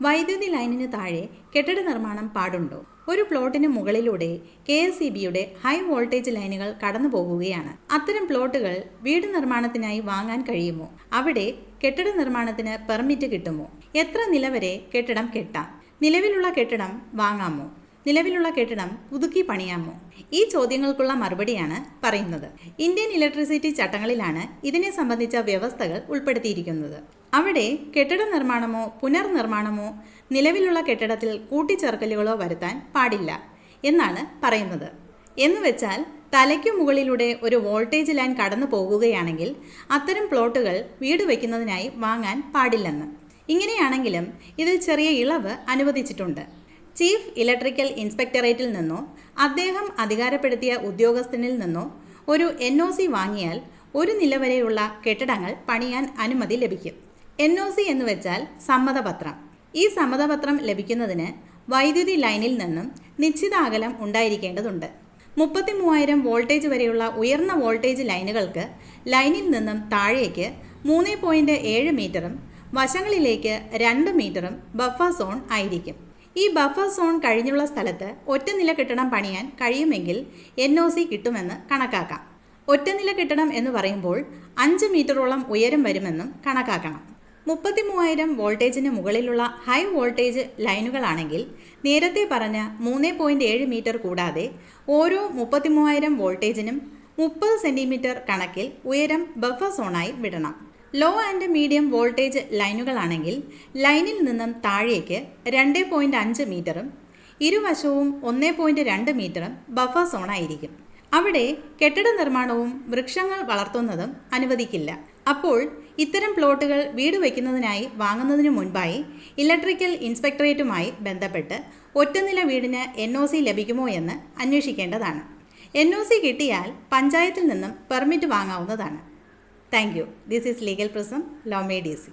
വൈദ്യുതി ലൈനിന് താഴെ കെട്ടിട നിർമ്മാണം പാടുണ്ടോ? ഒരു പ്ലോട്ടിന് മുകളിലൂടെ KSEBയുടെ ഹൈ വോൾട്ടേജ് ലൈനുകൾ കടന്നു പോകുകയാണ്. അത്തരം പ്ലോട്ടുകൾ വീട് നിർമ്മാണത്തിനായി വാങ്ങാൻ കഴിയുമോ? അവിടെ കെട്ടിട നിർമ്മാണത്തിന് പെർമിറ്റ് കിട്ടുമോ? എത്ര നില വരെ കെട്ടിടം കെട്ടാം? നിലവിലുള്ള കെട്ടിടം വാങ്ങാമോ? നിലവിലുള്ള കെട്ടിടം പുതുക്കി പണിയാമോ? ഈ ചോദ്യങ്ങൾക്കുള്ള മറുപടിയാണ് പറയുന്നത്. ഇന്ത്യൻ ഇലക്ട്രിസിറ്റി ചട്ടങ്ങളിലാണ് ഇതിനെ സംബന്ധിച്ച വ്യവസ്ഥകൾ ഉൾപ്പെടുത്തിയിരിക്കുന്നത്. അവിടെ കെട്ടിട നിർമ്മാണമോ പുനർനിർമ്മാണമോ നിലവിലുള്ള കെട്ടിടത്തിൽ കൂട്ടിച്ചേർക്കലുകളോ വരുത്താൻ പാടില്ല എന്നാണ് പറയുന്നത്. എന്നുവെച്ചാൽ തലയ്ക്കു മുകളിലൂടെ ഒരു വോൾട്ടേജ് ലൈൻ കടന്നു പോകുകയാണെങ്കിൽ അത്തരം പ്ലോട്ടുകൾ വീട് വയ്ക്കുന്നതിനായി വാങ്ങാൻ പാടില്ലെന്ന്. ഇങ്ങനെയാണെങ്കിലും ഇതിൽ ചെറിയ ഇളവ് അനുവദിച്ചിട്ടുണ്ട്. ചീഫ് ഇലക്ട്രിക്കൽ ഇൻസ്പെക്ടറേറ്റിൽ നിന്നോ അദ്ദേഹം അധികാരപ്പെടുത്തിയ ഉദ്യോഗസ്ഥനിൽ നിന്നോ ഒരു NOC വാങ്ങിയാൽ ഒരു നില വരെയുള്ള കെട്ടിടങ്ങൾ പണിയാൻ അനുമതി ലഭിക്കും. NOC എന്ന് വെച്ചാൽ സമ്മതപത്രം. ഈ സമ്മതപത്രം ലഭിക്കുന്നതിന് വൈദ്യുതി ലൈനിൽ നിന്നും നിശ്ചിത അകലം ഉണ്ടായിരിക്കേണ്ടതുണ്ട്. 33,000 വോൾട്ടേജ് വരെയുള്ള ഉയർന്ന വോൾട്ടേജ് ലൈനുകൾക്ക് ലൈനിൽ നിന്നും താഴേക്ക് 3.7 മീറ്ററും വശങ്ങളിലേക്ക് 2 മീറ്ററും ബഫർ സോൺ ആയിരിക്കും. ഈ ബഫർ സോൺ കഴിഞ്ഞുള്ള സ്ഥലത്ത് ഒറ്റനില കെട്ടിടം പണിയാൻ കഴിയുമെങ്കിൽ NOC കിട്ടുമെന്ന് കണക്കാക്കാം. ഒറ്റനില കെട്ടിടം എന്ന് പറയുമ്പോൾ 5 മീറ്ററോളം ഉയരം വരുമെന്നും കണക്കാക്കണം. 33,000 വോൾട്ടേജിന് മുകളിലുള്ള ഹൈ വോൾട്ടേജ് ലൈനുകളാണെങ്കിൽ നേരത്തെ പറഞ്ഞ 3.7 മീറ്റർ കൂടാതെ ഓരോ 33,000 വോൾട്ടേജിനും 30 സെൻറ്റിമീറ്റർ കണക്കിൽ ഉയരം ബഫർ സോണായി വിടണം. ലോ ആൻഡ് മീഡിയം വോൾട്ടേജ് ലൈനുകളാണെങ്കിൽ ലൈനിൽ നിന്നും താഴേക്ക് 2.5 മീറ്ററും ഇരുവശവും 1.2 മീറ്ററും ബഫർ സോണായിരിക്കും. അവിടെ കെട്ടിട നിർമ്മാണവും വൃക്ഷങ്ങൾ വളർത്തുന്നതും അനുവദിക്കില്ല. അപ്പോൾ ഇത്തരം പ്ലോട്ടുകൾ വീട് വയ്ക്കുന്നതിനായി വാങ്ങുന്നതിനു മുൻപായി ഇലക്ട്രിക്കൽ ഇൻസ്പെക്ടറേറ്റുമായി ബന്ധപ്പെട്ട് ഒറ്റനില വീടിന് NOC ലഭിക്കുമോ എന്ന് അന്വേഷിക്കേണ്ടതാണ്. NOC കിട്ടിയാൽ പഞ്ചായത്തിൽ നിന്നും permit വാങ്ങാവുന്നതാണ്. Thank you. This is Legal Prism, Law Made Easy.